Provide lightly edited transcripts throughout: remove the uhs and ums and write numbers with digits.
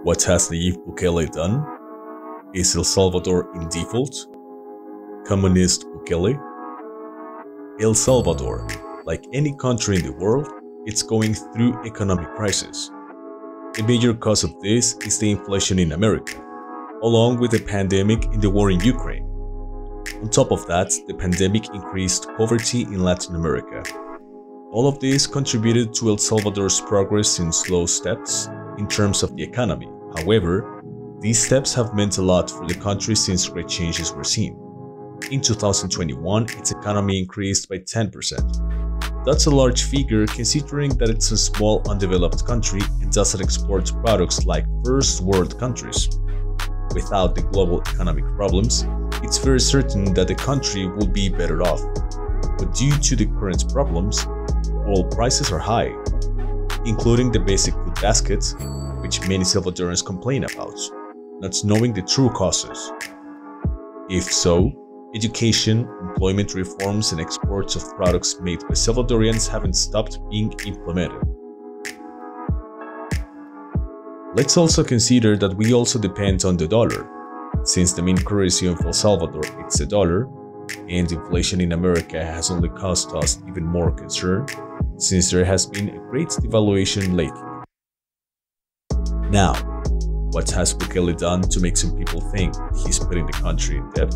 What has Nayib Bukele done? Is El Salvador in default? Communist Bukele? El Salvador, like any country in the world, it's going through economic crisis. A major cause of this is the inflation in America, along with the pandemic and the war in Ukraine. On top of that, the pandemic increased poverty in Latin America. All of this contributed to El Salvador's progress in slow steps in terms of the economy. However, these steps have meant a lot for the country since great changes were seen. In 2021, its economy increased by 10%. That's a large figure considering that it's a small, undeveloped country and doesn't export products like first world countries. Without the global economic problems, it's very certain that the country would be better off. But due to the current problems, oil prices are high, including the basic food basket, which many Salvadorans complain about, not knowing the true causes. If so, education, employment reforms, and exports of products made by Salvadorians haven't stopped being implemented. Let's also consider that we also depend on the dollar, since the main currency of El Salvador is the dollar, and inflation in America has only caused us even more concern, since there has been a great devaluation lately. Now, what has Bukele done to make some people think he's putting the country in debt?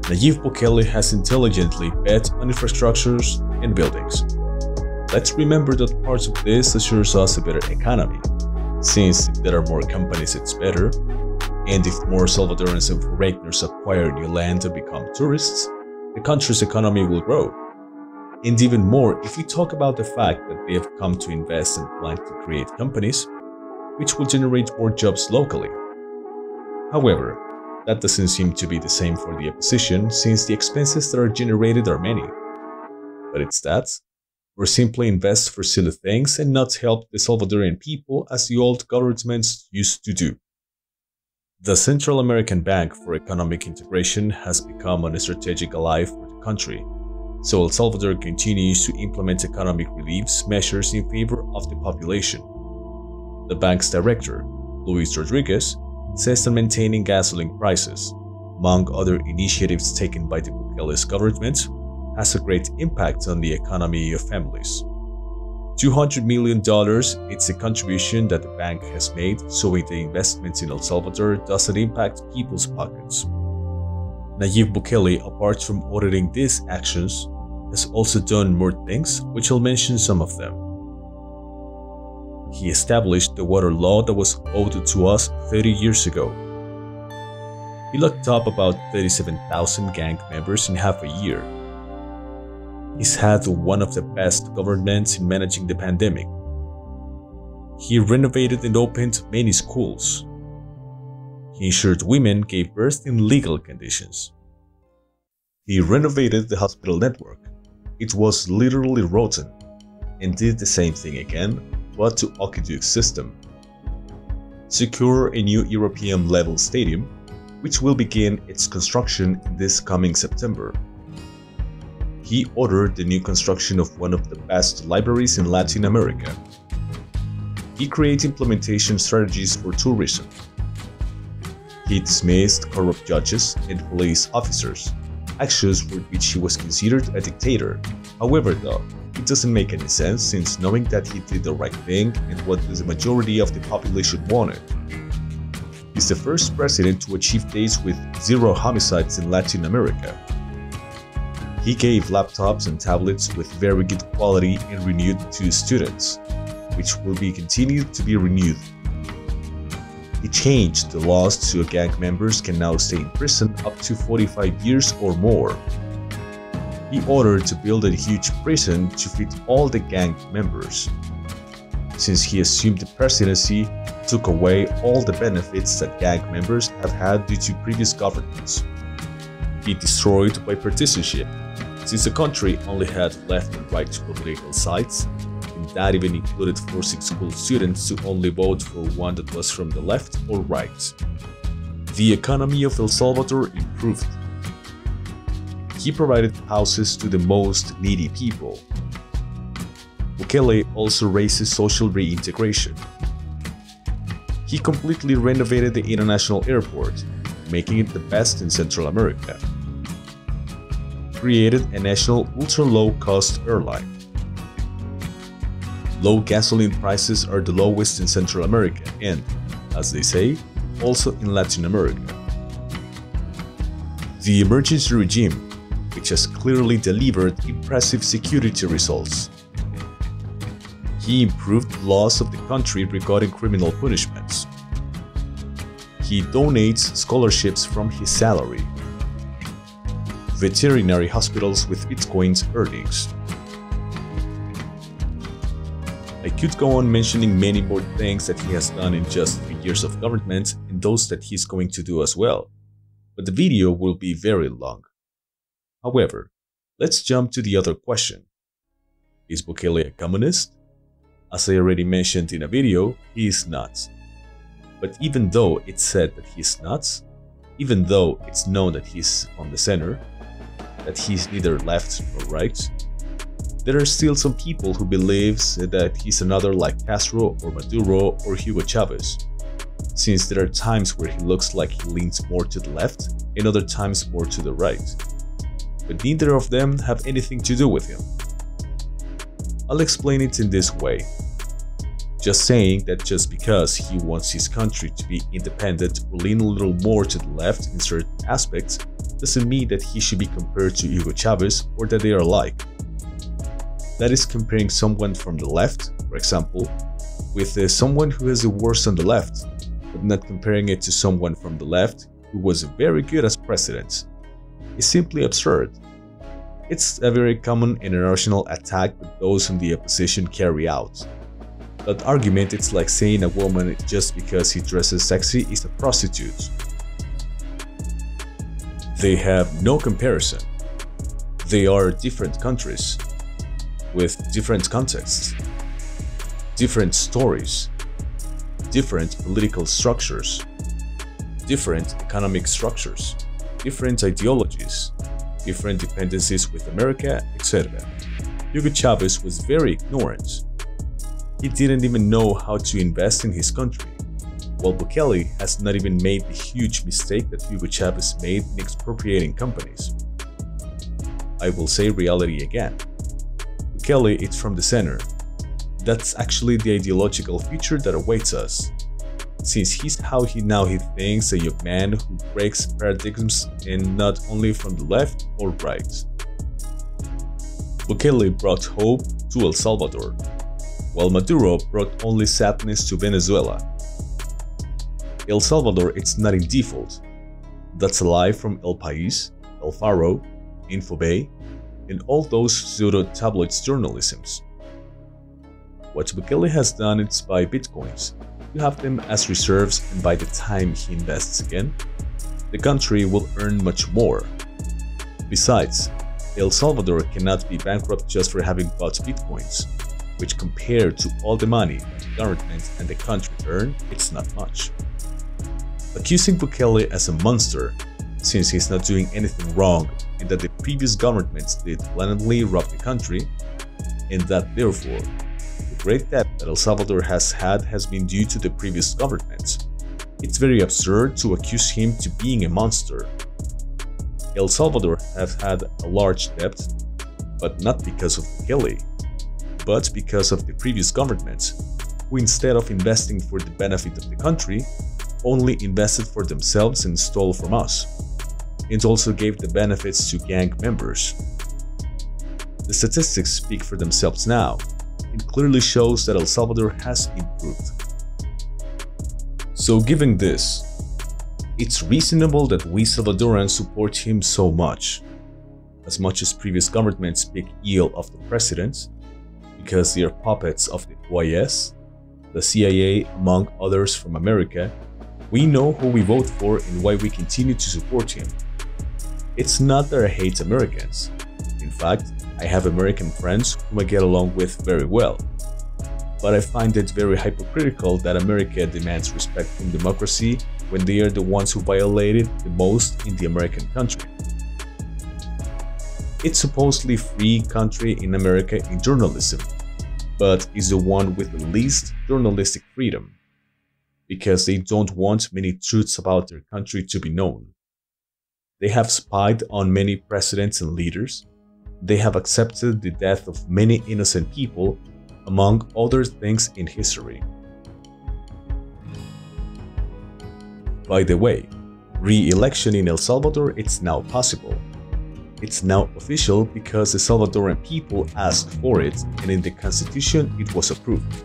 Nayib Bukele has intelligently bet on infrastructures and buildings. Let's remember that parts of this assures us a better economy, since if there are more companies it's better, and if more Salvadorans and foreigners acquire new land and become tourists, the country's economy will grow. And even more if we talk about the fact that they have come to invest and plan to create companies, which will generate more jobs locally. However, that doesn't seem to be the same for the opposition since the expenses that are generated are many. But it's that, or simply invest for silly things and not help the Salvadorian people as the old governments used to do. The Central American Bank for Economic Integration has become a strategic ally for the country, so El Salvador continues to implement economic relief measures in favor of the population. The bank's director, Luis Rodriguez, says that maintaining gasoline prices, among other initiatives taken by the Bukele's government, has a great impact on the economy of families. $200 million is a contribution that the bank has made, so the investments in El Salvador doesn't impact people's pockets. Nayib Bukele, apart from ordering these actions, has also done more things, which I'll mention some of them. He established the water law that was owed to us 30 years ago. He locked up about 37,000 gang members in half a year. He's had one of the best governments in managing the pandemic. He renovated and opened many schools. He ensured women gave birth in legal conditions. He renovated the hospital network. It was literally rotten, and did the same thing again, but to aqueduct system. Secure a new European-level stadium, which will begin its construction this coming September. He ordered the new construction of one of the best libraries in Latin America. He created implementation strategies for tourism. He dismissed corrupt judges and police officers, actions for which he was considered a dictator. However, though, it doesn't make any sense since knowing that he did the right thing and what the majority of the population wanted. He's the first president to achieve days with zero homicides in Latin America. He gave laptops and tablets with very good quality and renewed to students, which will be continued to be renewed. He changed the laws so gang members can now stay in prison up to 45 years or more. He ordered to build a huge prison to fit all the gang members. Since he assumed the presidency, he took away all the benefits that gang members have had due to previous governments. He destroyed bipartisanship, since the country only had left and right political sides, and that even included forcing school students to only vote for one that was from the left or right. The economy of El Salvador improved. He provided houses to the most needy people. Bukele also raises social reintegration. He completely renovated the international airport, making it the best in Central America. Created a national ultra-low-cost airline. Low gasoline prices are the lowest in Central America and, as they say, also in Latin America. The emergency regime, which has clearly delivered impressive security results. He improved laws of the country regarding criminal punishments. He donates scholarships from his salary. Veterinary hospitals with Bitcoin's earnings. I could go on mentioning many more things that he has done in just 3 years of government and those that he's going to do as well, but the video will be very long. However, let's jump to the other question. Is Bukele a communist? As I already mentioned in a video, he is not. But even though it's said that he's not, even though it's known that he's on the center, that he's neither left nor right, there are still some people who believes that he's another like Castro or Maduro or Hugo Chavez, since there are times where he looks like he leans more to the left and other times more to the right. But neither of them have anything to do with him. I'll explain it in this way. Just saying that just because he wants his country to be independent or lean a little more to the left in certain aspects doesn't mean that he should be compared to Hugo Chavez or that they are alike. That is comparing someone from the left, for example, with someone who has the worst on the left, but not comparing it to someone from the left who was very good as president. It's simply absurd. It's a very common and irrational attack that those in the opposition carry out. That argument, it's like saying a woman just because he dresses sexy is a prostitute. They have no comparison. They are different countries, with different contexts, different stories, different political structures, different economic structures, different ideologies, different dependencies with America, etc. Hugo Chavez was very ignorant. He didn't even know how to invest in his country, while Bukele has not even made the huge mistake that Hugo Chavez made in expropriating companies. I will say reality again. Bukele is from the center. That's actually the ideological future that awaits us, since he's how he thinks a young man who breaks paradigms and not only from the left or right. Bukele brought hope to El Salvador, while Maduro brought only sadness to Venezuela. El Salvador is not in default. That's a lie from El País, El Faro, Infobay, and all those pseudo-tabloid journalisms. What Bukele has done is buy bitcoins. You have them as reserves, and by the time he invests again, the country will earn much more. Besides, El Salvador cannot be bankrupt just for having bought bitcoins, which compared to all the money that the government and the country earn, it's not much. Accusing Bukele as a monster, since he's not doing anything wrong and that the previous governments did blatantly rob the country, and that therefore, the great debt that El Salvador has had has been due to the previous governments. It's very absurd to accuse him to being a monster. El Salvador has had a large debt, but not because of Bukele, but because of the previous governments, who instead of investing for the benefit of the country, only invested for themselves and stole from us, and also gave the benefits to gang members. The statistics speak for themselves now. It clearly shows that El Salvador has improved. So given this, it's reasonable that we Salvadorans support him so much as previous governments speak ill of the president, because they are puppets of the OIS, the CIA, among others from America. We know who we vote for and why we continue to support him. It's not that I hate Americans. In fact, I have American friends whom I get along with very well. But I find it very hypocritical that America demands respect from democracy when they are the ones who violate it the most in the American country. It's supposedly free country in America in journalism, but is the one with the least journalistic freedom. because they don't want many truths about their country to be known. They have spied on many presidents and leaders. They have accepted the death of many innocent people, among other things in history. By the way, re-election in El Salvador is now possible. It's now official because the Salvadoran people asked for it, and in the constitution it was approved.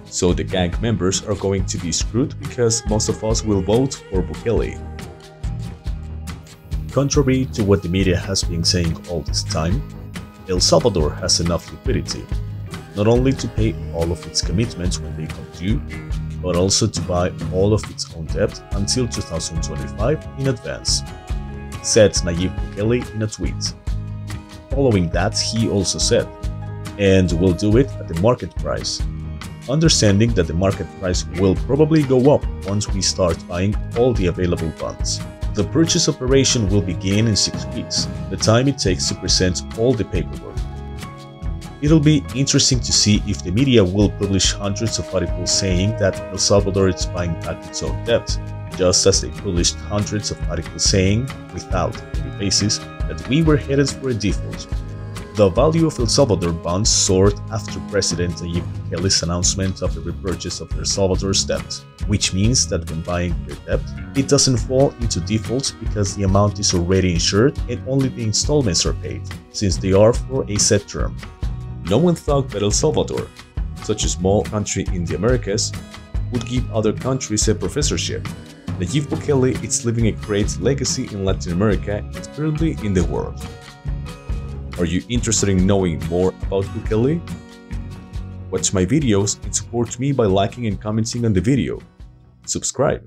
So the gang members are going to be screwed because most of us will vote for Bukele. Contrary to what the media has been saying all this time, El Salvador has enough liquidity, not only to pay all of its commitments when they come due, but also to buy all of its own debt until 2025 in advance, said Nayib Bukele in a tweet. Following that, he also said, "And we'll do it at the market price," understanding that the market price will probably go up once we start buying all the available bonds. The purchase operation will begin in 6 weeks, the time it takes to present all the paperwork. It'll be interesting to see if the media will publish hundreds of articles saying that El Salvador is buying back its own debt, just as they published hundreds of articles saying, without any basis, that we were headed for a default. The value of El Salvador bonds soared after President Nayib Bukele's announcement of the repurchase of El Salvador's debt, which means that when buying their debt, it doesn't fall into default because the amount is already insured and only the installments are paid, since they are for a set term. No one thought that El Salvador, such a small country in the Americas, would give other countries a professorship. Nayib Bukele is leaving a great legacy in Latin America and currently in the world. Are you interested in knowing more about Bukele? Watch my videos and support me by liking and commenting on the video. Subscribe.